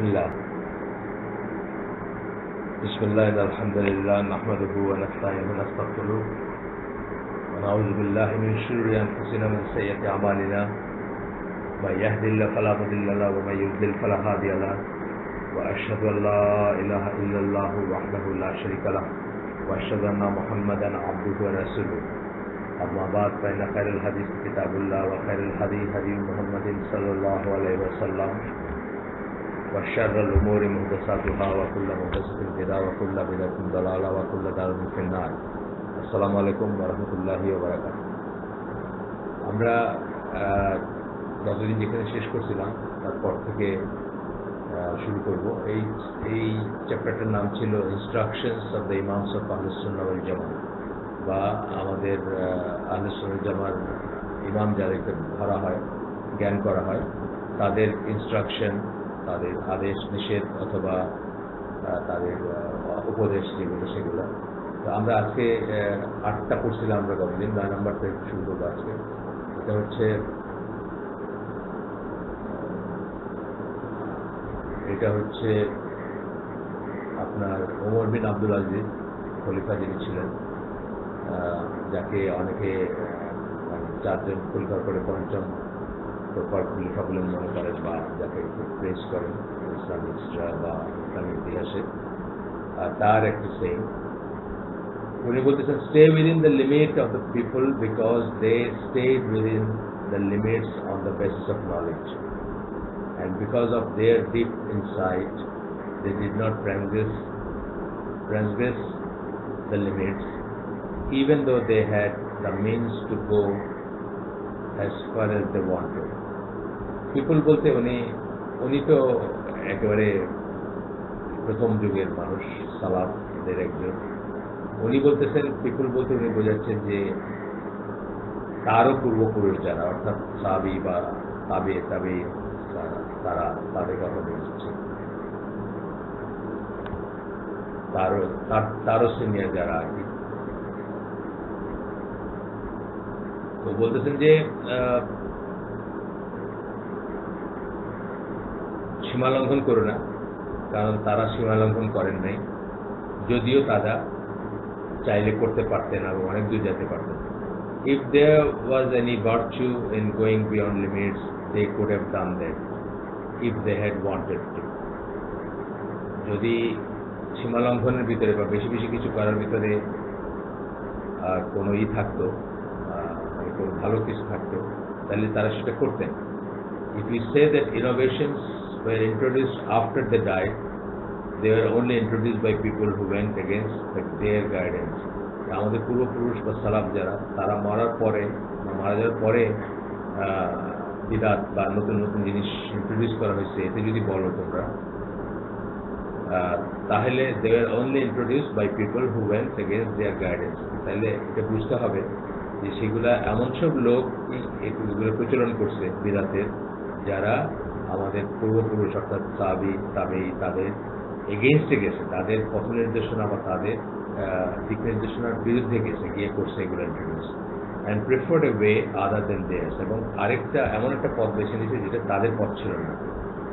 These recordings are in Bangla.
بسم الله الحمد لله نحمده ونستعينه ونستغفره ونعوذ بالله من شرور أنفسنا ومن سيئات أعمالنا من يهد الله فلا مضل له ومن يضلل فلا هادي له وأشهد أن لا إله إلا الله وحده لا شريك له وأشهد أن محمدا عبده ورسوله أما بعد فإن خير الحديث كتاب الله وخير الهدي هدي محمد صلى الله عليه وسلم وشر الأمور محدثاتها وكل محدثة بدعة وكل بدعة ضلالة وكل ضلالة في النار السلام عليكم ورحمة الله وبركاته আমরা যতদিন যেখানে শেষ করছিলাম তারপর থেকে শুরু করব এই চ্যাপ্টারটার নাম ছিল ইনস্ট্রাকশনস অফ দ্য ইমামস অফ আহলুস সুন্নাহ ওয়াল জামাত বা আমাদের আহলুস সুন্নাহ ওয়াল জামার ইমাম যাদেরকে ধরা হয় জ্ঞান করা হয় তাদের ইনস্ট্রাকশন তাদের আদেশ নিষেধ অথবা তাদের উপদেশ যেগুলো সেগুলো তো আমরা আজকে 8টা পড়ছিলাম আমরা গতদিন 9 নম্বর থেকে শুরু করবো আজকে এটা হচ্ছে আপনার ওমর বিন আব্দুল আজিজ খলিফা যিনি ছিলেন যাকে অনেকে 4 জন খলিফার পরে 5ম খলিফা বলে মনে করেন বা যাকে খুব প্রেস করেন ইসলামিস্টরা বা ইসলামিক ইতিহাসে তার একটি সেইং উনি বলতেছেন stay within the limit of the people because they stayed within the limits on the basis of knowledge and because of their deep insight they did not transgress the limits even though they had the means to go as far as they wanted. People বলতে উনি তো একেবারে প্রথম যুগের মানুষ সালাফদের একজন উনি বলতেছেন পিপুল বলতে উনি বোঝাচ্ছেন যে তারও পূর্বপুরুষ যারা অর্থাৎ সাহাবী বা তাবে তারা তাদের কথা বলছেন তারও সিনিয়র যারা আর কি তো বলতেছেন যে সীমা লঙ্ঘন করো না কারণ তারা সীমা লঙ্ঘন করেন নাই যদিও তারা চাইলে করতে পারতেন এবং অনেক দূর যেতে পারতেন if there was any virtue in going beyond limits they could have done that if they had wanted to যদি সীমা লঙ্ঘনের ভিতরে বা বেশি বেশি কিছু করার ভিতরে কোনো থাকতো কোনো ভালো কিছু থাকতো তাহলে তারা সেটা করতেন if we say that innovations were introduced after they died they were only introduced by people who went against their guidance আমাদের পূর্বপুরুষ বা সালাফ যারা তারা মারা যাওয়ার পরে বিদআত বা নতুন নতুন জিনিস ইন্ট্রোডিউস করা হয়েছে এতে যদি বলো তোমরা তাহলে they were only introduced by people who went against their guidance তাহলে এটা বুঝতে হবে যে সেগুলা এমন সব লোক এগুলো প্রচলন করছে বিদআতের যারা আমাদের পূর্বপুরুষ অর্থাৎ সাহাবী তাবেঈ তাদের এগেইনস্টে গেছে তাদের পথ নির্দেশনা বা তাদের দিক নির্দেশনার বিরুদ্ধে গেছে গিয়ে করছে এগুলো introduce and preferred a way other than theirs এবং আরেকটা এমন একটা পথ বেছে নিয়েছে যেটা তাদের পথ ছিল না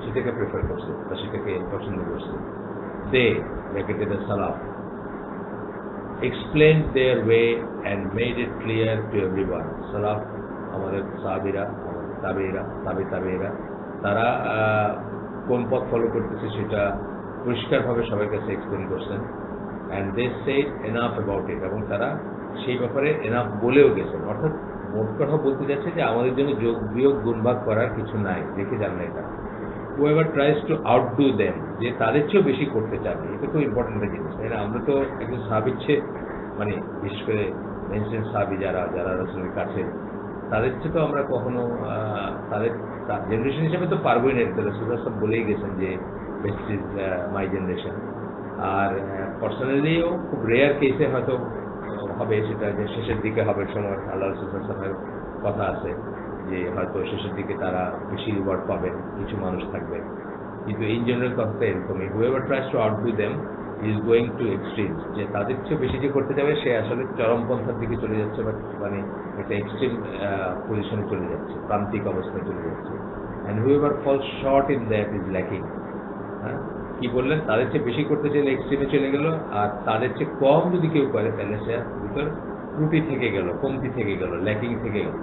সেটাকে প্রেফার করছে বা সেটাকে পছন্দ করছে দে ব্র্যাকেটে সালাফ explained their way and made it clear to everyone salaf আমাদের সাহাবীরা তাবেঈরা তাবেঈরা তারা কোন পথ ফলো করতেছে সেটা পরিষ্কারভাবে সবার কাছে এক্সপ্লেন করছেন and they said enough about it এবং তারা সেই ব্যাপারে enough বলেও গেছেন অর্থাৎ মোট কথা বলতে যাচ্ছে যে আমাদের জন্য যোগ বিয়োগ গুণভাগ করার কিছু নাই দেখে যান না এটা whoever tries to outdo them যে তাদের চেয়েও বেশি করতে চাবে এটা খুব ইম্পর্টেন্ট একটা জিনিস তাই না আমরা তো একজন সাহাবীর চেয়ে মানে বিশেষ করে মেনশন সাহাবী যারা রাসূলের কাছে তাদের চেয়ে তো আমরা কখনো তাদের জেনারেশন হিসেবে তো পারবোই না রাসূলুল্লাহ সব বলেই গেছেন যে বেস্ট ইজ মাই জেনারেশন আর পার্সোনালিও খুব রেয়ার কেসে হয়তো হবে সেটা যে শেষের দিকে হবে সময় আল্লাহ রাসূলের কথা আছে যে হয়তো শেষের দিকে তারা বেশি রিওয়ার্ড পাবেন কিছু মানুষ থাকবে কিন্তু ইন জেনারেল কথাটা এরকমই whoever tries to outdo them is going to extremes যে তাদের চেয়ে বেশি যে করতে যাবে সে আসলে চরমপন্থার দিকে চলে যাচ্ছে বা মানে একটা এক্সট্রিম পজিশনে চলে যাচ্ছে প্রান্তিক অবস্থায় চলে যাচ্ছে and whoever falls short in that is lacking হ্যাঁ, কি বললেন, তাদের চেয়ে বেশি করতে চাইলে এক্সট্রিমে চলে গেল, আর তাদের চেয়ে কম যদি কেউ করে তাহলে সে ভিতর ত্রুটি থেকে গেল, কমতি থেকে গেল, ল্যাকিং থেকে গেল।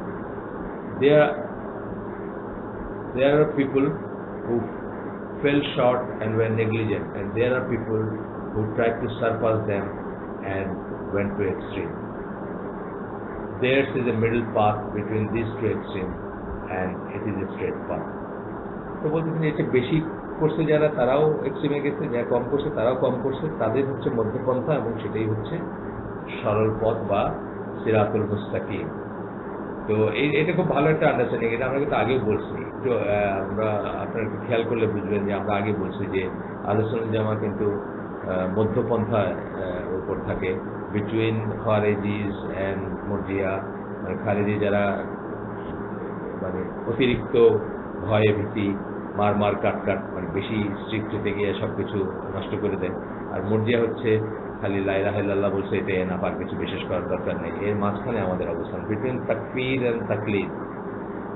There are people who fell short and were negligent, and there are people who tried to surpass them and went to extreme. Theirs is a middle path between these two extremes, and it is a straight path. তো বলতেছেন এটা বেশি করছে যারা, তারাও এক্সট্রিমে গেছে, যারা কম করছে তারাও কম করছে, তাদের হচ্ছে মধ্যপন্থা, এবং সেটাই হচ্ছে সরল পথ বা সিরাতুল মুস্তাকিম। তো এটা খুব ভালো একটা আন্ডারস্ট্যান্ডিং, এটা আমরা কিন্তু আগেও বলছি। তো আমরা আপনারা একটু খেয়াল করলে বুঝবেন যে আমরা আগে বলছি যে আহলে সুন্নাত জামা কিন্তু মধ্যপন্থার উপর থাকে, বিটুইন খারেজিস অ্যান্ড মুরজিয়া। মানে খারেজি যারা মানে অতিরিক্ত ভয়ে ভীতি, মার কাট মানে বেশি স্ট্রিক্ট হতে গিয়ে সবকিছু নষ্ট করে দেয়, আর মুরজিয়া হচ্ছে খালি লা ইলাহা ইল্লাল্লাহ বলছে এটাই না, আর কিছু বিশেষ করার দরকার নেই। এর মাঝখানে আমাদের অবস্থান, বিটুইন তাকফির অ্যান্ড তাকলিদ।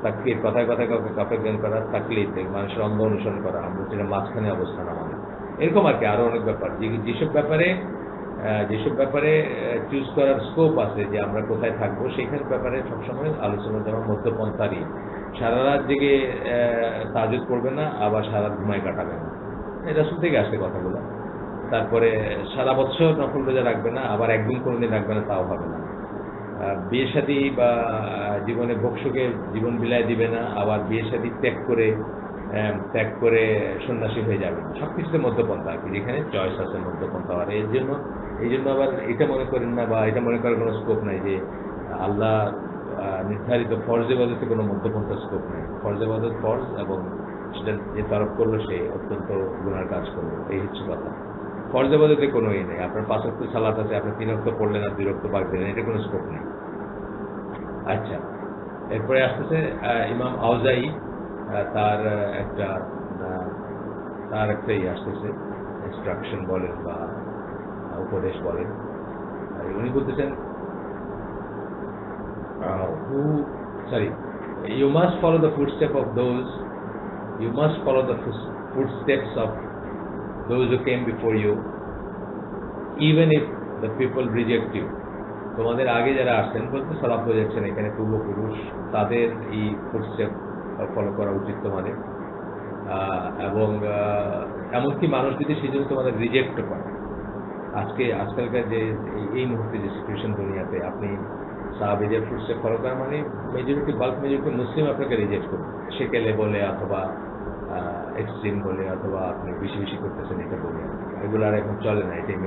তাকফির কথায় কথায় কাউকে কাফের জ্ঞান করা, তাকলিদ মানুষের অন্ধ অনুসরণ করা, আমরা যেটা মাঝখানে অবস্থান আমাদের। এরকম আর কি আরো অনেক ব্যাপার, যেসব ব্যাপারে চুজ করার স্কোপ আছে যে আমরা কোথায় থাকবো, সেখানে ব্যাপারে সবসময় আলোচনা যেমন মধ্যপন্থারই। সারা রাত জেগে তাহাজ্জুদ পড়বে না, আবার সারা রাত ঘুমায় কাটাবে না, এটা রাসূল থেকে আসে কথাগুলো। তারপরে সারা বছর নফল রোজা রাখবে না, আবার একদিন কোনোদিন রাখবে না, তাও হবে না। বিয়ে শাদী বা জীবনে ভোগসুখে জীবন বিলায় দিবে না, আবার বিয়ে শাদী ত্যাগ করে সন্ন্যাসী হয়ে যাবে না। সবকিছুতে মধ্যপন্থা আর কি, যেখানে চয়েস আছে মধ্যপন্থা। আর এই জন্য আবার এটা মনে করেন না, বা এটা মনে করার কোনো স্কোপ নাই যে আল্লাহ নির্ধারিত ফরজ ইবাদতে কোনো মধ্যপন্থার স্কোপ নেই। ফরজ ইবাদত ফরজ, এবং সেটা যে তরফ করলো সে অত্যন্ত গুনার কাজ করলো, এই হচ্ছে কথা। ফরজ ইবাদতে কোনো নেই, আপনার 5 ওয়াক্ত সালাত আছে, আপনি 3 ওয়াক্ত পড়লেন আর 2 ওয়াক্ত বাদ দিলেন, এটা কোনো স্কোপ নেই। আচ্ছা, এরপরে আসতেছে ইমাম আউজাই, তার একটা আসতেছে ইনস্ট্রাকশন বলেন বা উপদেশ বলেন। উনি বলতেছেন you must follow the footsteps of those who came before you, even if the people reject you. তোমাদের আগে যারা আসছেন বলতে সালাত বোঝাচ্ছেন এখানে পূর্বপুরুষ, তাদের এই ফুটস্টেপ ফলো করা উচিত তোমাদের। এবং এমনকি মানুষ যদি সেই জন্য তোমাদের রিজেক্ট করে, আজকালকার যে এই মুহূর্তে যে সিচুয়েশন দুনিয়াতে, আপনি সাহাবীদের ফুটস্টেপ ফলো করা মানে বাল্ক মেজরিটি মুসলিম আপনাকে রিজেক্ট করবে, সেকেলে বলে অথবা এক্সট্রিম বলে, অথবা আপনি বেশি করতেছেন এটা বলে। এগুলো আর এখন চলে না, এটাই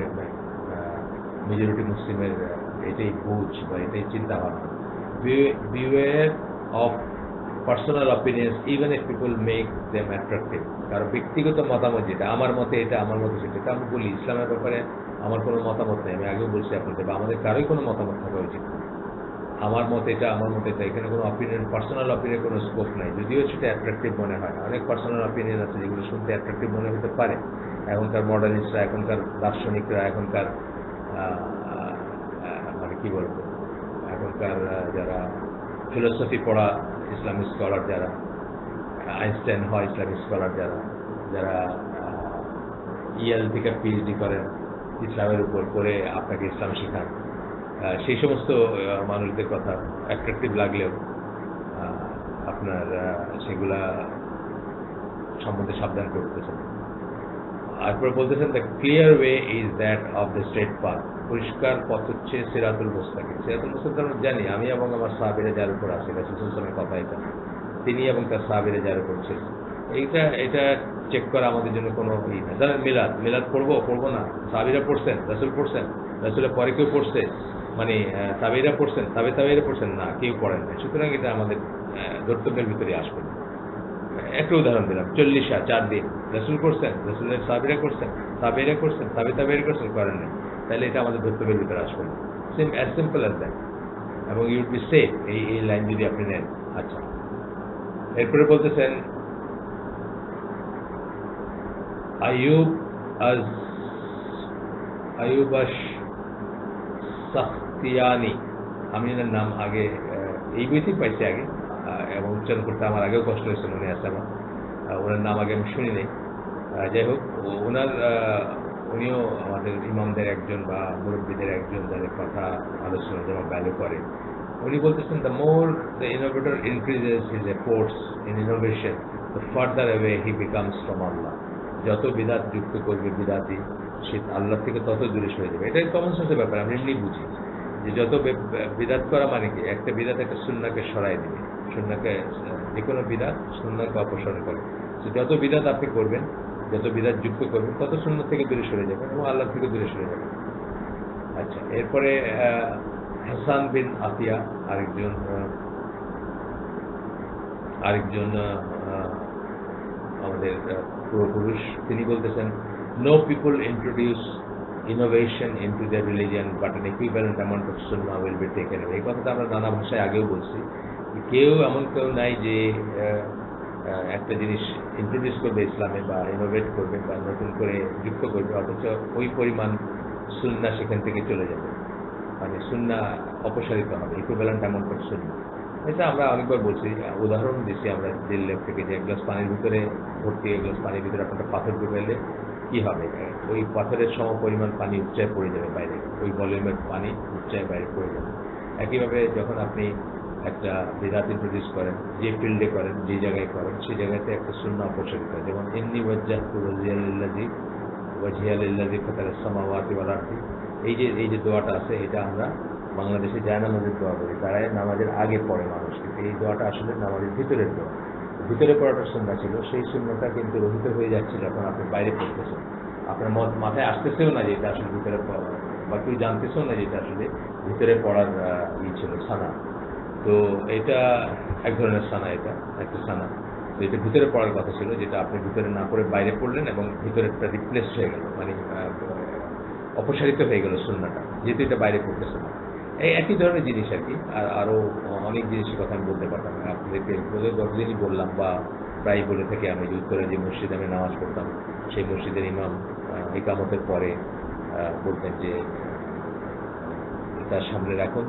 মেজরিটি মুসলিমের এটাই বুঝ বা এটাই চিন্তা ভাবনা। Beware of personal opinions even if people make them attractive. কারণ ব্যক্তিগত মতামত যেটা, আমার মতে এটা, আমার মতে সেটা, আমি বলি ইসলামের ব্যাপারে আমার কোনো মতামত নেই, আমি আগেও বলছি আপনাদের, বা আমাদের কারোই কোনো মতামত থাকা উচিত। আমার মতে এটা, আমার মতে এটা, এখানে কোনো অপিনিয়ন, পার্সোনাল অপিনিয়ন কোনো স্কোপ নাই, যদিও সেটা অ্যাট্রাকটিভ মনে হয়। অনেক পার্সোনাল অপিনিয়ন আছে যেগুলো শুনতে অ্যাট্রাকটিভ মনে হতে পারে। এখনকার মডার্নিস্টরা, এখনকার দার্শনিকরা, এখনকার মানে কি বলবো, এখনকার যারা ফিলোসফি পড়া ইসলামিক স্কলার, যারা আইনস্টাইন হয় ইসলামিক স্কলার, যারা ইএল থেকে পিএইচডি করেন ইসলামের উপর করে আপনাকে ইসলাম শেখান, সেই সমস্ত মানুষদের কথা অ্যাট্রাকটিভ লাগলেও আপনার সেগুলা সম্বন্ধে সাবধান করতেছেন। তারপরে বলতেছেন the clear way is that of the straight path. পরিষ্কার পথ হচ্ছে সিরাতুল মুস্তাকিম। সিরাতুল মুস্তাকিম আমরা জানি, আমি এবং আমার সাহাবীরা যার উপর আছে, রাসূল সাল্লাল্লাহু আলাইহি ওয়াসাল্লামের কথা এটা, তিনি এবং তার সাহাবীরা যার উপর ছিল। এটা চেক করা আমাদের জন্য কোনো না। জানেন মিলাদ পড়বো না, সাহাবীরা পড়ছেন, রাসূল পড়ছেন, রাসূলের পরে কেউ পড়ছে, মানে তাবেঈরা পড়ছেন, তাবেঈরা পড়ছেন না, কেউ পড়েন না। সুতরাং এটা আমাদের ধর্তব্যের ভিতরে আসবে। একটা উদাহরণ দিলাম, 4 দিন রাসূল করছেন, রাসূলের সাহাবীরা করছেন, তাবেঈরা করছেন, তাবেঈরা করছেন, করেন না, তাহলে এটা আমাদের ধর্তব্যের ভিতরে আসবে না। As simple as that. এবং ইউড বি সেফ এই লাইন যদি আপনি নেন। আচ্ছা, এরপরে বলতেছেন আইয়ুব সাখতিয়ানি, আমি এনার নাম আগে এই বইতেই পাইছি আগে, এবং উচ্চারণ করতে আমার আগেও কষ্ট হয়েছে, মনে আছে আমার, ওনার নাম আগে আমি শুনি নাই। যাই হোক, উনিও আমাদের ইমামদের একজন বা মুরব্বীদের একজন, যাদের কথা আলোচনা যেমন ভ্যালু করে। উনি বলতেছেন, the more the innovator increases his efforts in innovation, the farther away he becomes from Allah. যত বিদাত যুক্ত করবে বিদাতি, সে আল্লাহ থেকে তত দূরে সরে যাবে। এটাই কমন সেন্সের ব্যাপার, আমরা এমনি বুঝি যে যত বিদাত করা মানে কি, একটা বিদাত একটা সুন্নাহকে সরাই দিবে। সুন্নাহকে, যে কোনো বিদাত সুন্নাহকে অপসারণ করে। তো যত বিদাত আপনি করবেন, যত বিদাত যুক্ত করবেন, তত সুন্নাহ থেকে দূরে সরে যাবেন এবং আল্লাহ থেকে দূরে সরে যাবেন। আচ্ছা, এরপরে হাসান বিন আতিয়া আরেকজন আমাদের পূর্বপুরুষ, তিনি বলতেছেন, no people introduce innovation into their religion but an equivalent amount of সুন্নাহ উইল বি টেকেন অ্যাওয়ে। এই কথাটা আমরা নানা ভাষায় আগেও বলছি। এমন কেউ নাই যে একটা জিনিস ইন্ট্রোডিউস করবে ইসলামে বা ইনোভেট করবে বা নতুন করে যুক্ত করবে, অথচ ওই পরিমাণ সুন্নাহ সেখান থেকে চলে যাবে, মানে সুন্নাহ অপসারিত হবে, ইকুইভ্যালেন্ট অ্যামাউন্ট অফ সুন্নাহ। এটা আমরা অনেকবার বলছি, উদাহরণ দিচ্ছি আমরা দিল লেক থেকে, যে এক গ্লাস পানির ভিতরে ভর্তি, এক গ্লাস পানির ভিতরে আপনার পাথর ঢুকাইলে কি হবে? ওই পাথরের সম পরিমাণ পানি উচ্চায় পড়ে যাবে বাইরে, ওই ভলিউমের পানি উচ্চায় বাইরে পড়ে যাবে। একইভাবে যখন আপনি একটা বিদাত ইন্ট্রোডিউস করেন, যে ফিল্ডে করেন, যে জায়গায় করেন, সেই জায়গাতে একটা সুন্নাহ অপসারিত হয়। যেমন ইন্নী ওয়াজ্জাহতু ওয়াজহিয়া লিল্লাযী ফাতারাস সামাওয়াতি ওয়াল আরদি, এই যে দোয়াটা আছে, এটা আমরা বাংলাদেশে জায়নামাজের দোয়া করি, তারা নামাজের আগে পড়ে মানুষ, কিন্তু এই দোয়াটা আসলে নামাজের ভিতরের দোয়া। ভিতরে পড়াটা সুন্নাহ ছিল, সেই সুন্নাহটা কিন্তু রহিত হয়ে যাচ্ছিল, এখন আপনি বাইরে পড়তেছেন, আপনার মাথায় আসতেছেও না যে এটা আসলে ভিতরে পড়া, বা কেউ জানতেছেও না যে এটা আসলে ভিতরে পড়ার ছিল সানা। তো এটা এক ধরনের সানা, এটা একটা সানা। তো এটা ভিতরে পড়ার কথা ছিল, যেটা আপনি ভিতরে না পড়ে বাইরে পড়লেন এবং ভিতরেরটা রিপ্লেস হয়ে গেল, মানে অপসারিত হয়ে গেল সুন্নাহটা, যেহেতু এটা বাইরে পড়তেছে না। এই একই ধরনের জিনিস আর কি। আর আরও অনেক জিনিসের কথা আমি বলতে পারতাম, আপনাদেরকে যতদিনই বললাম বা প্রায় বলে থেকে আমি, যে উত্তরে যে মসজিদে আমি নামাজ পড়তাম, সেই মসজিদের ইমাম ইকামতের পরে বলতেন যে জুতার সামনে রাখুন,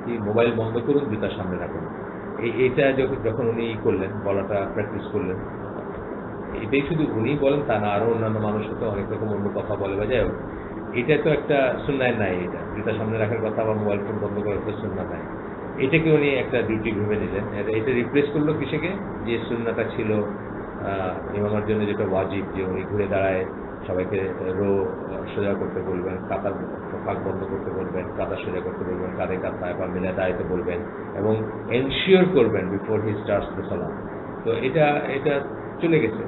কি মোবাইল বন্ধ করুন, জুতার সামনে রাখুন। এইটা যখন উনি করলেন, বলাটা প্র্যাকটিস করলেন, এটাই শুধু উনি বলেন তা না, আরো অন্যান্য মানুষ তো অনেক রকম অন্য কথা বলে বা যাই হোক, এটা তো একটা সুন্নাহ নাই, এটা জুতার সামনে রাখার কথা বা মোবাইল ফোন বন্ধ করার তো সুন্নাহ নাই। এটাকে উনি একটা ডিউটি ভেবে নিলেন, এটা রিপ্লেস করলো কিসেকে, যে সুন্নাহটা ছিল ইমামের জন্য যেটা ওয়াজিব, যে উনি ঘুরে দাঁড়ায় সবাইকে সোজা করতে বলবেন, কাতার ফাঁক বন্ধ করতে বলবেন, কাদা সোজা করতে বলবেন, কাঁধে কাঁধ পায়ে পা মিলে দাঁড়াইতে বলবেন এবং এনশিওর করবেন বিফোর হি স্টার্টস দ্য সালাম। তো এটা চলে গেছে,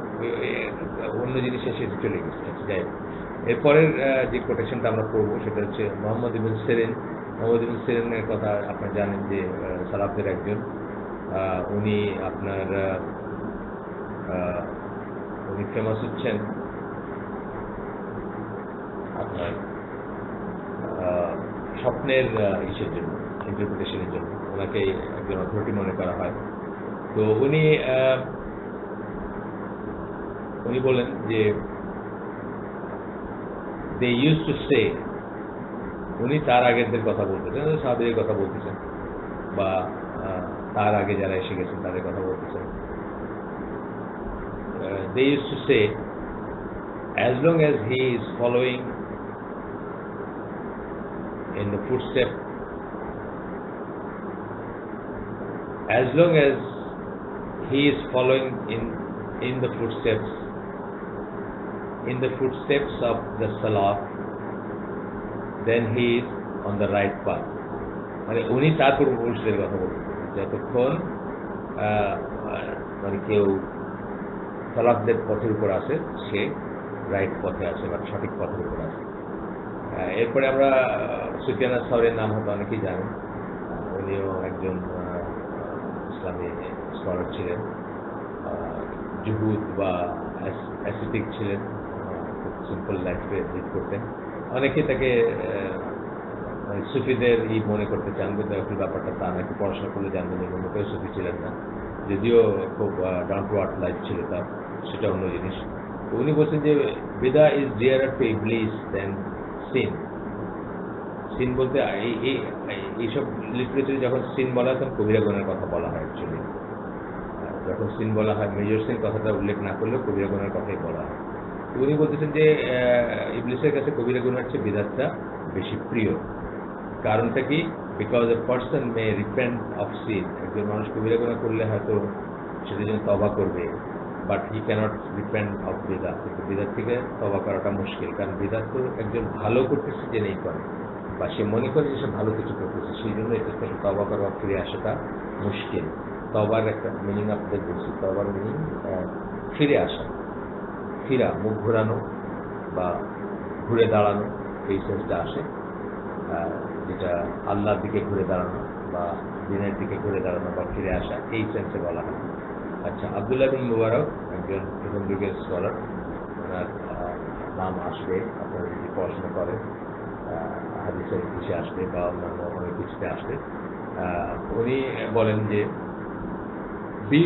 অন্য জিনিসে সেটা চলে গেছে। যাই হোক, এরপরের যে কোটেশনটা আমরা পড়বো সেটা হচ্ছে মোহাম্মদ ইবনে সিরিন। মোহাম্মদ ইবনে সিরিনের কথা আপনারা জানেন যে সালাফদের একজন, উনি উনি ফেমাস হচ্ছেন আপনার স্বপ্নের ইসের জন্য, ইন্টারপ্রিটেশনের জন্য ওনাকে একজন অথরিটি মনে করা হয়। তো উনি বলেন যে দে ইউজ টু সে, উনি তার আগেরদের কথা বলতেছেন, সাহাবীদের কথা বলতেছেন, বা তার আগে যারা এসে গেছেন তাদের কথা বলতেছেন। They use to say, as long as he is following in the footsteps, as long as he is following in the footsteps of the Salaf, then he is on the right path. মানে উনি তার পূর্বপুরুষদের কথা বলছেন, যতক্ষণ মানে কেউ সালাফদের পথের উপর আছে, সে রাইট পথে আছে বা সঠিক পথের উপর আছে। এরপরে আমরা সুফিয়ান আস-সাওরীর নাম হয়তো অনেকেই জানেন, উনিও একজন ইসলামী স্কলার ছিলেন, জুহুদ বা অ্যাসেটিক ছিলেন, খুব সিম্পল লাইফে লিড করতেন। অনেকে তাকে সুফিদের মনে করতে চান, কিন্তু আসলে ব্যাপারটা তা না, একটু পড়াশোনা করলে জানবেন যে মোটেও সুফি ছিলেন না, যদিও খুব ডাউন টু আর্থ লাইফ ছিল তার, সেটা অন্য জিনিস। তো উনি বলছেন যে বিদা ইজ ডিয়ারার টু ইবলিস দেন সিন। সিন বলতে এইসব লিটারেচারে যখন সিন বলা হয় তখন কবিরা গুনাহের কথা বলা হয়। অ্যাকচুয়ালি যখন সিন বলা হয়, মেজর সিন কথাটা উল্লেখ না করলেও কবিরা গুনাহের কথাই বলা হয়। উনি বলতেছেন যে ইবলিসের কাছে কবিরা গুনার চেয়ে বিদআতটা বেশি প্রিয়। কারণটা কি? Because a person may repent of sin, একজন মানুষ কবিরা গুনাহ করলে হয়তো সেটার জন্য তওবা করবে, but he cannot repent of বিদআত। কিন্তু বিদআত থেকে তওবা করাটা মুশকিল, কারণ বিদআত তো একজন ভালো করতেছে জেনেই করে, বা সে মনে করে যে সে ভালো কিছু করতেছে, সেই জন্য এটা থেকে তওবা করা ফিরে আসাটা মুশকিল। তওবার একটা মিনিং আপনাদের বলছি, তওবার মিনিং ফিরে আসা, ফিরা, মুখ ঘোরানো বা ঘুরে দাঁড়ানো, এই সেন্সটা আসে, যেটা আল্লাহর দিকে ঘুরে দাঁড়ানো বা দিনের দিকে ঘুরে দাঁড়ানো বা ফিরে আসা, এই সেন্সে বলা হয়। আচ্ছা, আব্দুল্লাহ বিন মুবারক একজন প্রথম যুগের স্কলার, ওনার নাম আসবে আপনারা যদি পড়াশোনা করেন, হাদিসের ইতিহাসে আসবে বা অন্যান্য অনেক কিছুতে আসবে। উনি বলেন যে be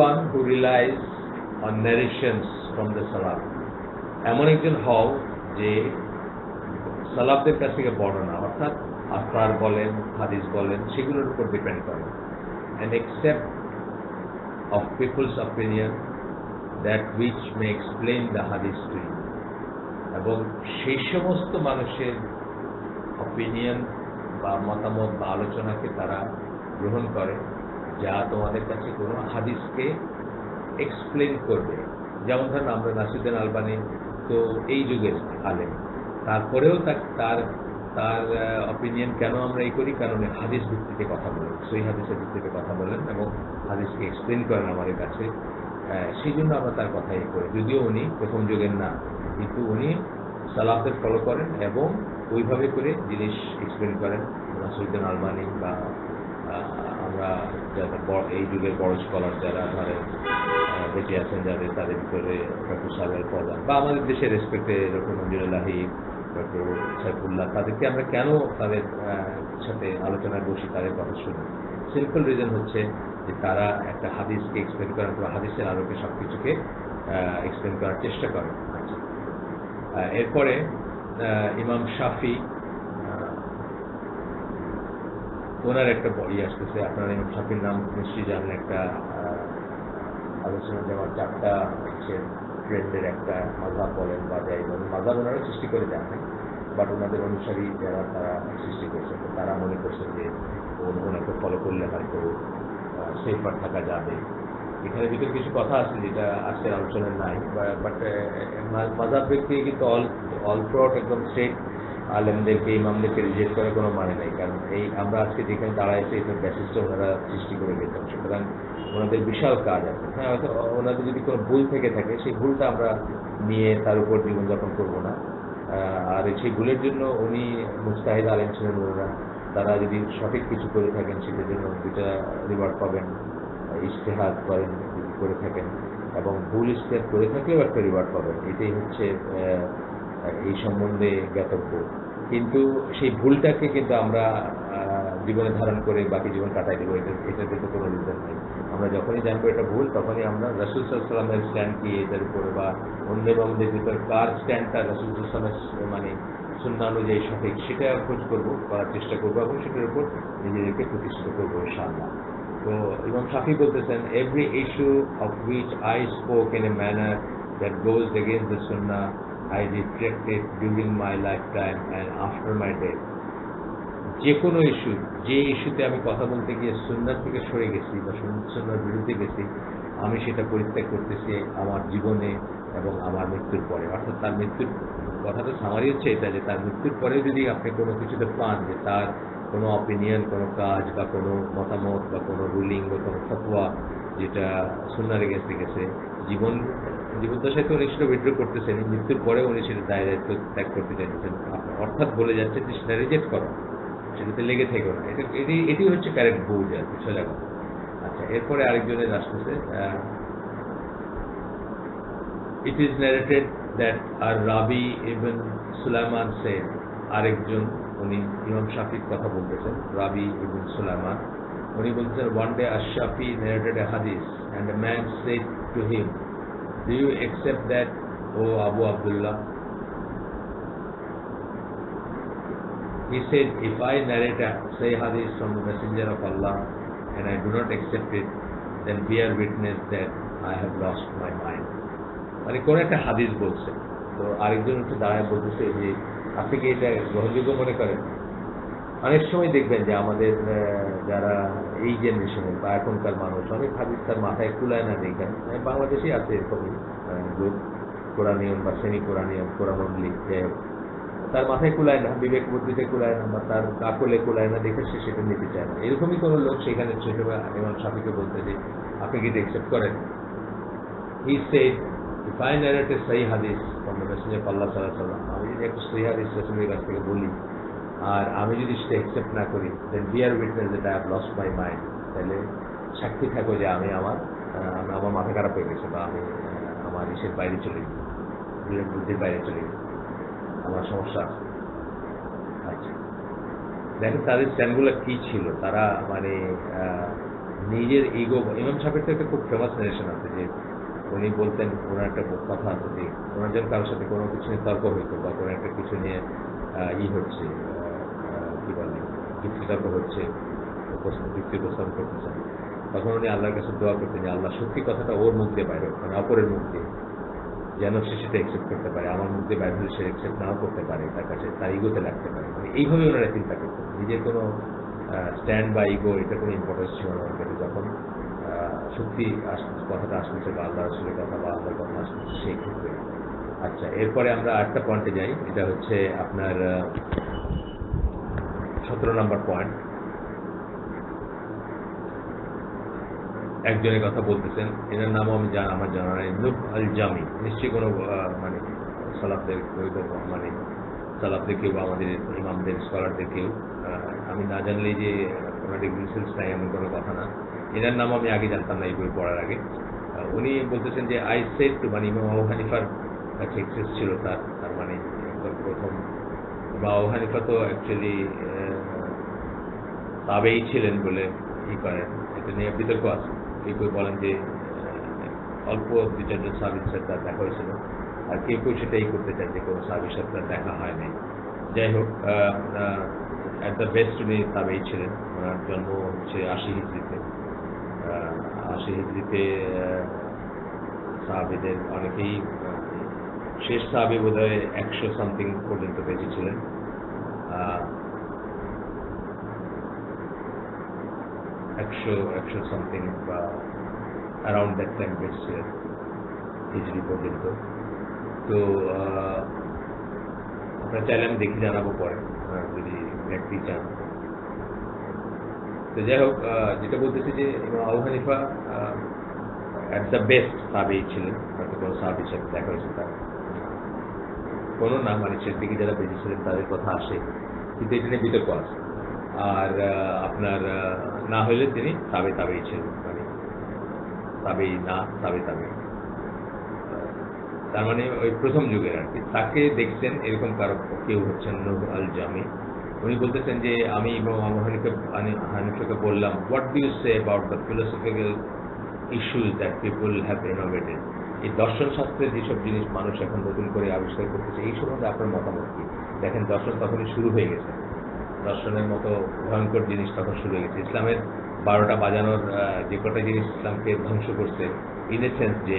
one who relies on narrations from the salaf, এমন একজন হও যে সালাফদের কাছ থেকে বর্ণনা, অর্থাৎ আসার বলেন, হাদিস বলেন, সেগুলোর উপর ডিপেন্ড করে, and accept of people's opinion that which may explain the hadith to you, এবং সেই সমস্ত মানুষের অপিনিয়ন বা মতামত বা আলোচনাকে তারা গ্রহণ করে যা তোমাদের কাছে কোনো হাদিসকে এক্সপ্লেন করবে। যেমন ধরেন আমরা নাসিরুদ্দিন আলবানী তো এই যুগের আলেম, তারপরেও তার অপিনিয়ন কেন আমরা এই করি, কারণ হাদিস ভিত্তিতে কথা বলেন, সেই হাদিসের ভিত্তিতে কথা বলেন এবং হাদিসকে এক্সপ্লেন করেন আমাদের কাছে, সেই জন্য আমরা তার কথাই করি। যদিও উনি প্রথম যুগের না, কিন্তু উনি সালাফদের ফলো করেন এবং ওইভাবে করে জিনিস এক্সপ্লেন করেন। নাসিরুদ্দিন আলবানী বা আমরা যারা এই যুগের বড় স্কলার যারা ধরেন বেঁচে আছেন, যাদের তাদের ভিতরে ডক্টর সাহেব প্রধান বা আমাদের দেশের রেসপেক্টে ডক্টর মঞ্জুরুল্লাহি, ডক্টর সাইফুল্লাহ, তাদেরকে আমরা কেন তাদের সাথে আলোচনায় বসি, তাদের কথা শুনি? সিম্পল রিজন হচ্ছে যে তারা একটা হাদিসকে এক্সপ্লেন করেন, বা হাদিসের আলোকে সব কিছুকে এক্সপ্লেন করার চেষ্টা করেন। আচ্ছা, এরপরে ইমাম শাফি, ওনার একটা বই আসতেছে, আপনারা ইমাম শাফির নাম নিশ্চয়ই জানেন। একটা আলোচনা যেমন 4টা হচ্ছে ট্রেন্ডের একটা মাযহাব বলেন বা যাই বলেন, মাযহাব ওনারা সৃষ্টি করে জানেন, বাট ওনাদের অনুসারী যারা তারা সৃষ্টি করছেন, তারা মনে করছেন যে ওনাকে ফলো করলে হয়তো সেফার থাকা যাবে। এখানে ভিতরে কিছু কথা আছে যেটা আজকের আলোচনায় নাই, বাট মাযহাব ব্যক্তি কিন্তু অল থ্রুআউট একদম স্ট্রেট আলেমদেরকে, ইমামদেরকে রিজেক্ট করার কোনো মানে নেই, কারণ এই আমরা আজকে যেখানে দাঁড়াইছি এটার ব্যাসিসটা ওনারা সৃষ্টি করে গেছেন, সুতরাং ওনাদের বিশাল কাজ আছে। হ্যাঁ, হয়তো ওনাদের যদি কোনো ভুল থেকে থাকে সেই ভুলটা আমরা নিয়ে তার উপর জীবনযাপন করবো না, আর সেই ভুলের জন্য উনি মুস্তাহিদ আলেম ছিলেন, ওনারা তারা যদি সঠিক কিছু করে থাকেন সেটার জন্য দুটা রিওয়ার্ড পাবেন, ইজতিহাদ করেন যদি করে থাকেন, এবং ভুল ইজতিহাদ করে থাকলেও একটা রিওয়ার্ড পাবেন। এটাই হচ্ছে এই সম্বন্ধে জ্ঞাতব্য। কিন্তু সেই ভুলটাকে কিন্তু আমরা জীবনে ধারণ করে বাকি জীবন কাটাই দেবো, এটার কিন্তু কোনো রিজন নেই। আমরা যখনই জানবো এটা ভুল, তখনই আমরা রাসূল সাল্লাল্লাহু আলাইহি ওয়াসাল্লামের স্ট্যান্ড কি এটার উপরে, বা অন্য ইমামদের ভিতর কার স্ট্যান্ডটা রাসূল সাল্লাল্লাহু আলাইহি ওয়াসাল্লামের মানে সুন্নাহ অনুযায়ী সঠিক, সেটা খোঁজ করবো, করার চেষ্টা করবো এবং সেটার উপর নিজেদেরকে প্রতিষ্ঠিত করবো ইনশাআল্লাহ। তো ইমাম শাফি বলতেছেন, every issue of which I spoke in a manner that goes against the Sunnah I retracted during my lifetime and after my death. যে কোনো ইস্যু, যে ইস্যুতে আমি কথা বলতে গিয়ে সুন্নাহ থেকে সরে গেছি বা সুন্নাহর বিরুদ্ধে গেছি, আমি সেটা পরিত্যাগ করতেছি আমার জীবনে এবং আমার মৃত্যুর পরে। অর্থাৎ তার মৃত্যুর কথাটা সামারি হচ্ছে এটা, যে তার মৃত্যুর পরে যদি আপনি কোনো কিছুতে পান যে তার কোনো অপিনিয়ন, কোনো কাজ বা কোনো মতামত বা কোনো রুলিং বা কোনো ফতোয়া যেটা সুন্নাহর এগেইনস্টে গেছে, জীবদ্দশায় তো উনি সেটা উইথড্র করতেছেন, মৃত্যুর পরে উনি সেটা দায়িত্ব ত্যাগ করতে চাইতেছেন, অর্থাৎ বলে যাচ্ছে যে সেটা রিজেক্ট করো, সেটাতে লেগে থেকো না। এটি হচ্ছে কারেক্ট বুঝ আর কি, সোজা কথা। আচ্ছা, এরপরে আরেকজনের আসতেছে, it is narrated that R Rabi ibn Sulaiman shed, আরেকজন উনি ইমাম শাফির কথা বলতেছেন, রাবি ইবন সুলাইমান, উনি বলতেছেন, one day Ash Shafi narrated a hadith and a man said to him, do you accept that, O Abu Abdullah? He said, if I narrate a say hadith from the messenger of Allah and I do not accept it, then bear witness that I have lost my mind. মানে কোন একটা হাদিস বলছে, তো আরেকজন একটু দাঁড়ায় বলতেছে যে আপনি কি এটা গ্রহণযোগ্য মনে করেন? অনেক সময় দেখবেন যে আমাদের যারা এই জেনারেশনের বা এখনকার মানুষ অনেক হাদিস তার মাথায় কুলায় না দেখবেন, বাংলাদেশেই আছে এরকমই গ্রুপ, কোরআনিয়ন বা সেমি কোরআনিয়ন, কোরআন অনলি, যাই হোক, তার মাথায় কুলায় না, বিবেক বুদ্ধিতে কুলায় না, বা তার আকলে কুলায় না, দেখে সে সেটা নিতে চায় না। এরকমই কোনো লোক সেখানে ছোট ইমাম শাফিকে বলতে যে আপনি কি এটা অ্যাকসেপ্ট করেন? He said, if I narrate a sahih hadith from the messenger of Allah sallallahu alaihi wasallam, আমি যদি একটা সহিহ হাদিস রাসূলের কাছ থেকে বলি আর আমি যদি সেটা অ্যাকসেপ্ট না করি, then bear witness that I have lost my mind, তাহলে সাক্ষী থাকো যে আমি আমার মাথা খারাপ হয়ে গেছে, বা আমি আমার ইসের বাইরে চলে গেছি, বিবেক বুদ্ধির বাইরে চলে গেছি, আমার সমস্যা আছে। আচ্ছা, দেখেন তাদের স্ট্যান্ডগুলো কি ছিল, তারা মানে নিজের ইগো। ইমাম সাহেবের তো একটা খুব ফেমাস নারেশন আছে যে উনি বলতেন, ওনার একটা কথা আছে যে ওনার যেন কারোর সাথে কোনো কিছু নিয়ে তর্ক হইতো বা কোনো একটা কিছু নিয়ে হচ্ছে, কি বলে, যুক্তিতর্ক হচ্ছে, যুক্তি উপস্থাপন করতেছেন, তখন উনি আল্লাহর কাছে দোয়া করতেন যে আল্লাহ সত্যি কথাটা ওর মুখ দিয়ে বাইরে হোক, মানে অপরের মুখ দিয়ে, যেন সে সেটা অ্যাকসেপ্ট করতে পারে, আমার মুখ দিয়ে বাইরে হলে সে অ্যাকসেপ্ট নাও করতে পারে, তার কাছে তার ইগোতে লাগতে পারে। মানে এইভাবে ওনারা চিন্তা করতেন, নিজের কোনো স্ট্যান্ড বা ইগো এটা কোনো ইম্পর্টেন্স ছিল না ওনার কাছে। যখন সত্যি কথাটা আসতেছে বা আল্লাহ রসুলের কথা বা আল্লাহর কথা আসতেছে সেই ক্ষেত্রে। আচ্ছা, এরপরে আমরা আরেকটা পয়েন্টে যাই, এটা হচ্ছে আপনার 17 নম্বর পয়েন্ট। একজনের কথা বলতেছেন, এনার নামও আমি আমার জানা নাই, নুব আল জামি, নিশ্চয়ই কোনো মানে সালাফদের মানে সালাফদের কেউ বা আমাদের ইমামদের স্কলারদের কেউ, আমি না জানলেই যে ওনার এক্সিস্টেন্স নাই এমন কোনো কথা না। এনার নাম আমি আগে জানতাম না এই বই পড়ার আগে। উনি বলতেছেন যে আই সেড টু, মানে ইমাম আবু হানিফার কাছে এক্সেস ছিল তার, তার মানে একদম প্রথম। ইমাম আবু হানিফা তো অ্যাকচুয়ালি তাবেই ছিলেন বলে করেন, এটা নিয়ে বিতর্ক আছে। কেউ কেউ বলেন যে অল্প 2-4 সাহাবীর সাথে তার দেখা হয়েছিল, আর কেউ কেউ সেটাই করতে চায় যে কোনো সাহাবীর সাথে তার দেখা হয় নাই। যাই হোক, অ্যাট দ্য বেস্ট উনি তাবেই ছিলেন। ওনার জন্ম হচ্ছে 80 হিজরিতে। 80 হিজরিতে সাহাবীদের অনেকেই, শেষ সাহাবী বোধ হয় 100 সামথিং পর্যন্ত বেঁচে ছিলেন। 100 সামথিং বা অ্যারাউন্ড দ্যাট টাইম বেঁচে ছিলেন হিজরি পর্যন্ত। তো আপনারা চাইলে আমি দেখি জানাবো পরে যদি দেখতে চান। তো যাই হোক, যেটা বলতেছি যে Abu Hanifa at the best সাহাবী ছিলেন, হয়তো কোনো সাহাবীর সাথে দেখা হয়েছে তার, কোনো না, মানে শেষ দিকে যারা বেঁচে ছিলেন তাদের কথা আসে, কিন্তু এটা নিয়ে বিতর্ক আছে। আর আপনার না হইলে তিনি তাবেই ছিলেন, মানে তাবেই না তাবে। তার মানে ওই প্রথম যুগের আর কি। তাকে দেখছেন এরকম কারো কেউ হচ্ছেন নুব আল জামি। উনি বলতেছেন যে আমি আবু হানিফাকে বললাম, what do you say about the philosophical issues that people have innovated, এই দর্শন শাস্ত্রের যেসব জিনিস মানুষ এখন নতুন করে আবিষ্কার করতেছে, এই সম্বন্ধে আপনার মতামত কি? দেখেন দর্শন তখনই শুরু হয়ে গেছে, দর্শনের মতো ভয়ঙ্কর জিনিস তখন শুরু হয়ে গেছে। ইসলামের 12টা বাজানোর যে কটা জিনিস ইসলামকে ধ্বংস করছে, ইন এ সেন্স যে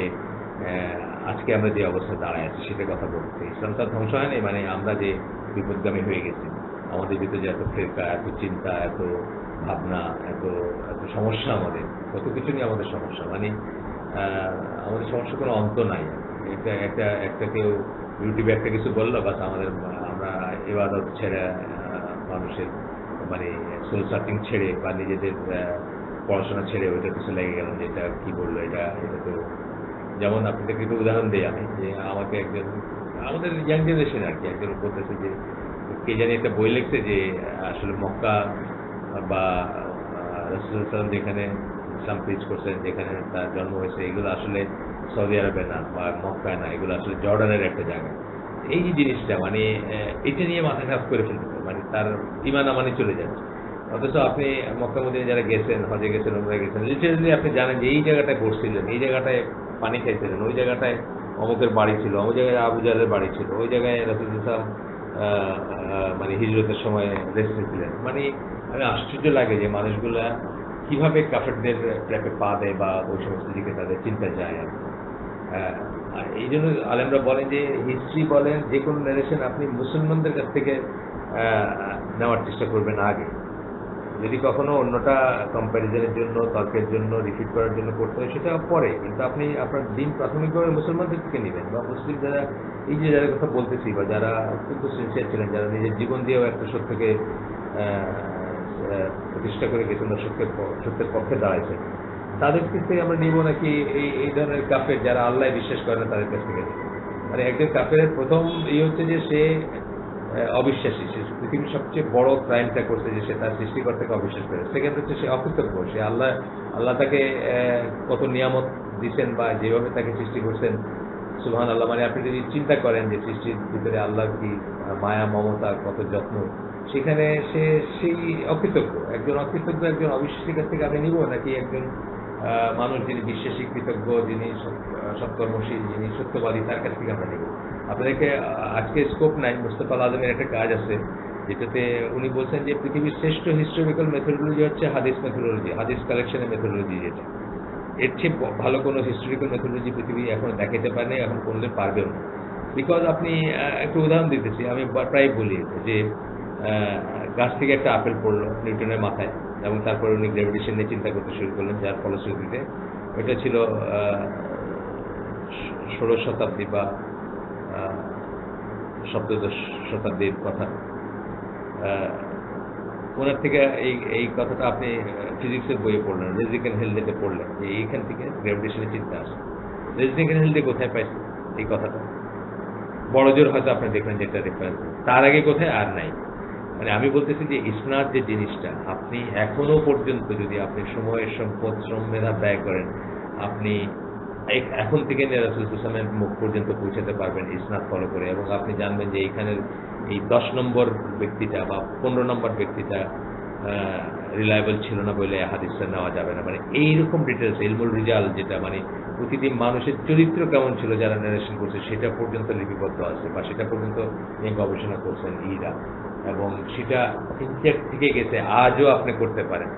আজকে আমরা যে অবস্থায় দাঁড়ায় আছি সেটার কথা বলতে, ইসলাম তার ধ্বংস হয়নি, মানে আমরা যে বিপদগামী হয়ে গেছি, আমাদের ভিতরে যে এত ফেরকা, এত চিন্তা, এত ভাবনা, এত এত সমস্যা, আমাদের কত কিছু নিয়ে আমাদের সমস্যা, মানে আমাদের সমস্যা কোনো অন্ত নাই। একটা কেউ ইউটিউবে একটা কিছু বললো, বাস আমাদের আমরা ইবাদত ছেড়ে, মানুষের মানে সোল সার্চিং ছেড়ে বা নিজেদের পড়াশোনা ছেড়ে ওইটা কিছু লেগে গেল যে এটা কি বললো, এটা তো, যেমন আপনাদেরকে একটু উদাহরণ দিই আমি, যে আমাকে একজন আমাদের ইয়াং জেনারেশন আর কি একজন বলতেছে যে কে জানি একটা বই লিখছে যে আসলে মক্কা বা রাসূলুল্লাহ সাল্লাল্লাহু আলাইহি ওয়াসাল্লাম যেখানে ইসলাম প্রিচ করছেন, যেখানে তার জন্ম হয়েছে, এগুলো আসলে সৌদি আরবে না বা মক্কায় না, এগুলো আসলে জর্ডানের একটা জায়গা। এই যে জিনিসটা, মানে এটা নিয়ে মাথা খারাপ করে ফেলতেছে, মানে তার ঈমান আমানি চলে যাচ্ছে। অথচ আপনি মক্কা মদিনা যারা গেছেন, হজে গেছেন, উমরায় গেছেন, লিটারেলি আপনি জানেন যে এই জায়গাটায় বসছিলেন, এই জায়গাটায় পানি খাইছিলেন, ওই জায়গাটায় অমুকের বাড়ি ছিল, ওই জায়গায় আবু জাহলের বাড়ি ছিল, ওই জায়গায় রাসূলুল্লাহ সাল্লাল্লাহু আলাইহি ওয়াসাল্লাম মানে হিজরতের সময় রেস্ট নিয়েছিলেন। মানে আমি আশ্চর্য লাগে যে মানুষগুলা কিভাবে কাফেরদের ট্র্যাপে পা দেয় বা ওই সমস্ত দিকে তাদের চিন্তা যায় আর এই জন্য আলেমরা বলেন যে হিস্ট্রি বলেন যে কোনো নারেশন আপনি মুসলমানদের কাছ থেকে নেওয়ার চেষ্টা করবেন আগে। যদি কখনো অন্যটা কম্প্যারিজনের জন্য, তর্কের জন্য, রিফিট করার জন্য করতে হয় সেটা পরে, কিন্তু আপনি আপনার দিন প্রাথমিকভাবে মুসলমানদের থেকে নেবেন, বা মুসলিম যারা এই যে যারা কথা বলতেছি, বা যারা অত্যন্ত সিনসিয়ার ছিলেন, যারা নিজের জীবন দিয়েও একটা সত্যকে প্রতিষ্ঠা করে গেছেন বা সত্যের পক্ষে দাঁড়াইছে, তাদের কাছ থেকে আমরা নিব নাকি এই ধরনের কাফের যারা আল্লাহ বিশ্বাস করে না তাদের কাছ থেকে নিব? মানে একজন কাফের প্রথম হচ্ছে যে সে অবিশ্বাসী, সে পৃথিবীর সবচেয়ে বড় ক্রাইমটা করছে যে সে তার সৃষ্টিকর্তাকে অবিশ্বাস করে। সেকেন্ড হচ্ছে সে অকৃতজ্ঞ, সে আল্লাহ তাকে কত নিয়ামত দিচ্ছেন বা যেভাবে তাকে সৃষ্টি করছেন, সুবহান আল্লাহ, মানে আপনি যদি চিন্তা করেন যে সৃষ্টির ভিতরে আল্লাহ কি মায়া, মমতা, কত যত্ন, সেখানে সে সেই অকৃতজ্ঞ, একজন অবিশ্বাসীর কাছ থেকে আমি নিব নাকি একজন মানুষ যিনি বিশ্বাসী, কৃতজ্ঞ, যিনি সৎকর্মশীল, যিনি সত্যবাদী, তার কাছ থেকে আমরা নিব? আপনাদেরকে আজকে স্কোপ নাই, মুস্তাফা আল আজমের একটা কাজ আছে যেটাতে উনি বলছেন যে পৃথিবীর শ্রেষ্ঠ হিস্টোরিক্যাল মেথোডোলজি হচ্ছে হাদিস মেথোডোলজি, হাদিস কালেকশনের মেথোডোলজি। যেটা এর চেয়ে ভালো কোনো হিস্টোরিক্যাল মেথোডোলজি পৃথিবী এখন দেখাতে পারেনি, এখন করলে পারবেও না। বিকজ আপনি একটা উদাহরণ দিতেছি, আমি প্রায় বলি যে গাছ থেকে একটা আপেল পড়লো নিউটনের মাথায়, এবং তারপরে উনি গ্র্যাভিটেশন নিয়ে চিন্তা করতে শুরু করলেন, যার ফলশ্রুতিতে ওইটা ছিল 16 শতাব্দী বা 17 শতাব্দীর কথা। ওনার থেকে এই কথাটা আপনি ফিজিক্সের বইয়ে পড়লেন, রেজিকেন হেলডেতে পড়লেন যে এইখান থেকে গ্র্যাভিটেশনের চিন্তা আসে। রেজিকেন হেলডে কোথায় পাইছে এই কথাটা? বড় জোর হয়তো আপনি দেখলেন যেটা রেফারেন্স, তার আগে কোথায় আর নাই। মানে আমি বলতেছি যে ইসনাদ যে জিনিসটা, আপনি এখনো পর্যন্ত যদি আপনি সময়ের সম্পদ, শ্রম, মেধা ব্যয় করেন, আপনি এখন থেকে রাসূল সাল্লাল্লাহু আলাইহি ওয়াসাল্লামের মুখ পর্যন্ত পৌঁছাতে পারবেন ইসনাদ ফলো করে, এবং আপনি জানবেন যে এইখানের এই 10 নম্বর ব্যক্তিটা বা 15 নম্বর ব্যক্তিটা রিলায়েবল ছিল না বলে হাদিসটা নেওয়া যাবে না। মানে এইরকম ডিটেলস, ইলমুল রিজাল, যেটা মানে প্রতিটি মানুষের চরিত্র কেমন ছিল যারা নারেশন করছে সেটা পর্যন্ত লিপিবদ্ধ আছে, বা সেটা পর্যন্ত নিয়ে গবেষণা করছেন ইরা, এবং সেটা ইনটেক্ট থেকে গেছে। আজও আপনি করতে পারেন,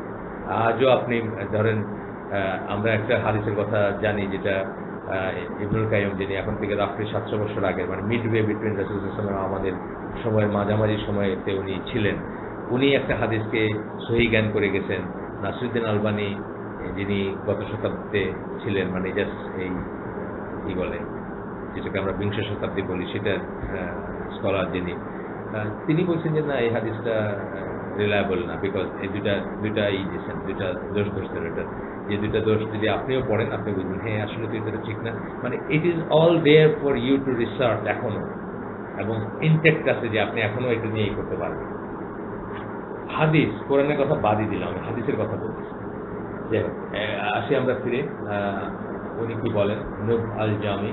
আজও আপনি ধরেন, আমরা একটা হাদিসের কথা জানি যেটা ইবনুল কাইয়্যিম, যিনি এখন থেকে রাফলি 700 বছর আগের, মানে মিডওয়ে বিটুইন রাসূল সাল্লাল্লাহু আলাইহি ওয়াসাল্লাম আমাদের সময়ের মাঝামাঝি সময়তে উনি ছিলেন, উনি একটা হাদিসকে সহি জ্ঞান করে গেছেন। নাসিরুদ্দিন আলবানী, যিনি গত শতাব্দীতে ছিলেন, মানে জাস্ট এই কি বলে যেটাকে আমরা বিংশ শতাব্দী বলি, সেটার স্কলার যিনি, তিনি বলছেন যে না, এই হাদিসটা রিলায়েবল না, বিকজ এই দুইটা দিয়েছেন, দুইটা দোষ ধরছেন। ওটা যে দুইটা দোষ যদি আপনিও পড়েন, আপনি বুঝবেন হ্যাঁ আসলে তো এটা ঠিক না। মানে it is all there for you to research এখনো, এবং ইনটেক্ট আছে যে আপনি এখনো এটা নিয়েই করতে পারবেন। হাদিস, কোরআনের কথা বাদই দিলাম, আমি হাদিসের কথা বলতেছি। যাই হোক, আসি আমরা ফিরে। উনি কি বলেন, নুব আল জামি,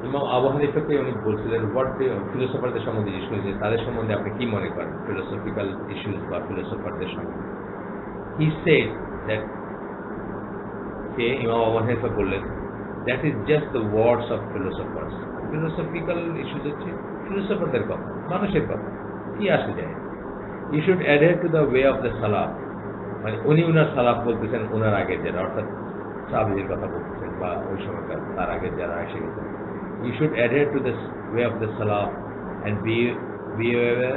ইমাম আবু হানিফাকে উনি বলছিলেন হোয়াট ফিলোসফারদের সম্বন্ধে জিজ্ঞেস করেছে, তাদের সম্বন্ধে আপনি কি মনে করেন, ফিলোসফিক্যাল ইস্যুস বা ফিলোসফারদের সম্বন্ধে। হি সেড দ্যাট, ইমাম আবু হানিফা বললেন, that is just the words of philosophers. Philosophical issues হচ্ছে ফিলোসফারদের কথা, মানুষের কথা, কি আসে যায়। You should adhere to the way of the সালাফ, মানে উনি উনার সালাফ বলতেছেন, ওনার আগের যারা, অর্থাৎ সাহাবীদের কথা বলতেছেন, বা ওই সময়কার তার আগের যারা এসে গেছেন। You should adhere to the way of the Salaf and be aware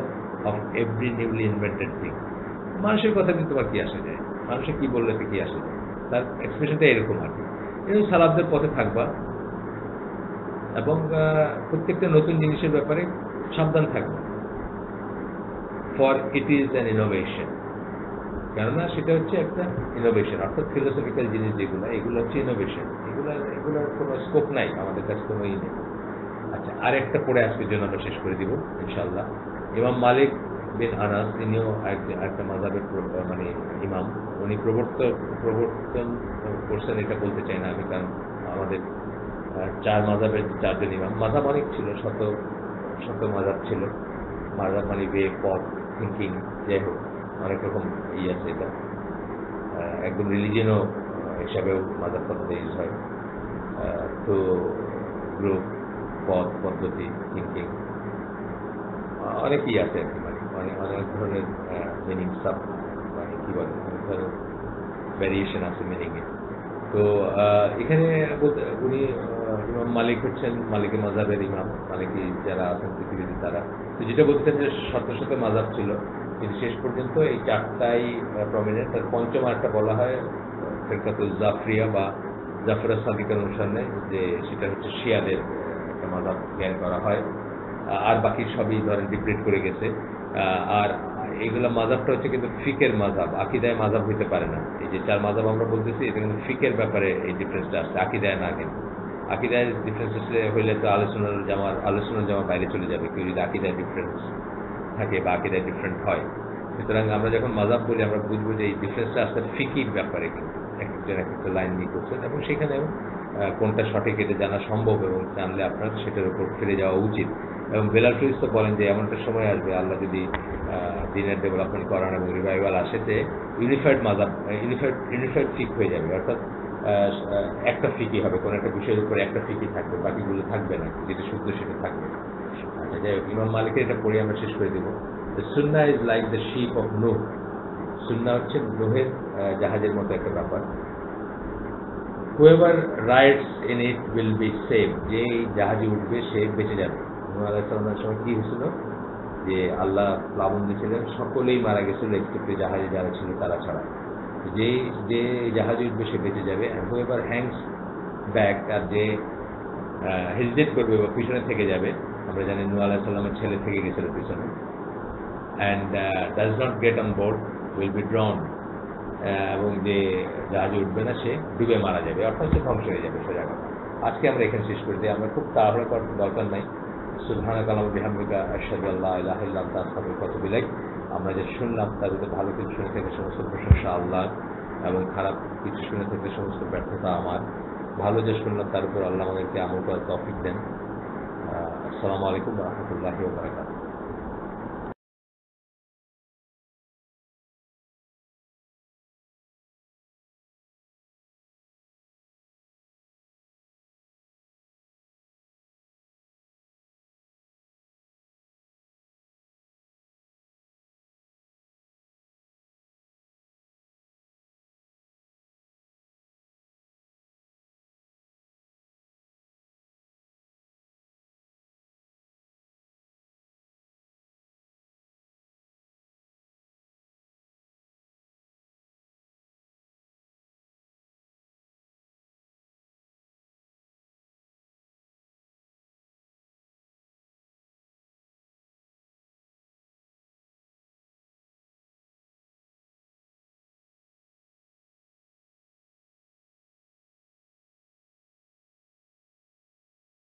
of every newly invented thing. মানুষের কথা কিন্তু তোমার কি আসে যায়, মানুষের কি বললে কি আসে যায়, তার এক্সপ্রেশনটা এরকম আর কি। কিন্তু সালাফদের পথে থাকবা, এবং প্রত্যেকটা নতুন জিনিসের ব্যাপারে সাবধান থাকবা, for it is an innovation. কেননা সেটা হচ্ছে একটা ইনোভেশন, অর্থাৎ ফিলোসফিক্যাল জিনিস যেগুলো, এগুলো হচ্ছে ইনোভেশন, এগুলোর কোনো স্কোপ নাই আমাদের কাছে, কোনো ই নেই। আচ্ছা, আরেকটা পড়ে আজকের জন্য আমরা শেষ করে দিব ইনশাআল্লাহ। ইমাম মালিক বিন আনাস, তিনিও একটা মাযহাবের মানে ইমাম, উনি প্রবর্তন করছেন, এটা বলতে চাই না আমি, কারণ আমাদের 4 মাযহাবের 4 জন ইমাম, মাযহাব অনেক ছিল, শত মাযহাব ছিল, মাযহাব মানে ওয়ে, পথ, থিঙ্কিং, যাই হোক অনেক রকম আছে। এটা একদম রিলিজিয়নও হিসাবেও মাযহাব কথাটা ইউজ হয়। তো গ্রুপ, পথ, পদ্ধতি, থিঙ্কিং অনেকই আছে আর কি, মানে অনেক ধরনের মিনিং, সাব মানে কি বলে, অনেক ধরনের ভ্যারিয়েশন আছে মিনিংয়ে। তো এখানে উনি ইমাম মালিক হচ্ছেন মালিকি মাযহাবের ইমাম, মালিকি যারা আছেন পৃথিবীতে তারা। তো যেটা বলতেছেন যে শত শত মাযহাব ছিল, কিন্তু শেষ পর্যন্ত এই চারটাই প্রমিনেন্ট। তার পঞ্চম একটা বলা হয় ফিরকাতুল জাফরিয়া বা জাফর সাদিকের অনুসরণে, যে সেটা হচ্ছে শিয়াদের একটা মাযহাব জ্ঞান করা হয়। আর বাকি সবই ধরেন ডিপ্রেট করে গেছে। আর এইগুলো মাযহাবটা হচ্ছে কিন্তু ফিকের মাযহাব, আকীদায় মাযহাব হইতে পারে না। এই যে চার মাযহাব আমরা বলতেছি, এটা কিন্তু ফিকের ব্যাপারে এই ডিফারেন্সটা আসছে, আকীদায় না। কিন্তু আকীদায় ডিফারেন্স হইলে তো আলোচনার জামার বাইরে চলে যাবে কেউ যদি আকীদায় ডিফারেন্স থাকে বা আকীদায় ডিফারেন্ট হয়। সুতরাং আমরা যখন মাযহাব বলি আমরা বুঝবো যে এই ডিফারেন্সটা আসলে ফিকির ব্যাপারে, কিন্তু এক একজন এক একটা লাইন নিয়ে করছেন, এবং সেখানেও কোনটা সঠিক এটা জানা সম্ভব, এবং জানলে আপনার সেটার উপর ফিরে যাওয়া উচিত। এবং বেলাল ফিরিজ তো বলেন যে এমন একটা সময় আসবে আল্লাহ যদি দিনের ডেভেলপমেন্ট করান এবং রিভাইভাল আসে, যে ইউনিফাইড মাযহাব, ইউনিফাইড ফিক হয়ে যাবে, অর্থাৎ একটা ফিকি হবে, কোনো একটা বিষয়ের উপরে একটা ফিকি থাকবে, বাকিগুলো থাকবে না, যেটা শুদ্ধ সেটা থাকবে। আচ্ছা, যাই হোক, ইমাম মালিকের এটা পড়ে আমরা শেষ করে দেব। সুন্নাহ is like the ship of Nuh. সুন্নাহ হচ্ছে নূহের জাহাজের মতো একটা ব্যাপার। whoever rides in it will be saved, যে জাহাজে উঠবে সে বেঁচে যাবে। নূহ আলাইহিস সালামের সময় কি হয়েছিল, যে আল্লাহ প্লাবন দিয়েছিলেন, সকলেই মারা গেছিল এক্সেপ্ট জাহাজে যারা ছিল তারা ছাড়া। যে যে জাহাজে উঠবে সে বেঁচে যাবে। whoever hangs back, আর যে হেজিটেট করবে বা পিছনে থেকে যাবে, আমরা জানি নূহ আলাইহিস সালামের ছেলে থেকে গেছিল পিছনে, and does not get on board will be drowned, এবং যে জাহাজে উঠবে না সে ডুবে মারা যাবে, অর্থাৎ সে ধ্বংস হয়ে যাবে সোজা কথা। আজকে আমরা এখানে শেষ করে দিই, আমরা খুব তাড়াহুড়া করার দরকার নাই। সুবহানাকা আল্লাহুম্মা বিহামদিকা আশহাদু আল্লা ইলাহা ইল্লা আনতা আস্তাগফিরুকা ওয়া আতুবু ইলাইক। আমরা যে শুনলাম তার ভিতরে ভালো কিছু শুনে থেকে সমস্ত প্রশংসা আল্লাহ, এবং খারাপ কিছু শুনে থেকে সমস্ত ব্যর্থতা আমার। ভালো যে শুনলাম তার উপর আল্লাহ আমাদেরকে আমল করার তৌফিক দেন। আসসালামু আলাইকুম ওয়া রাহমাতুল্লাহি ওয়া বারাকাতুহু।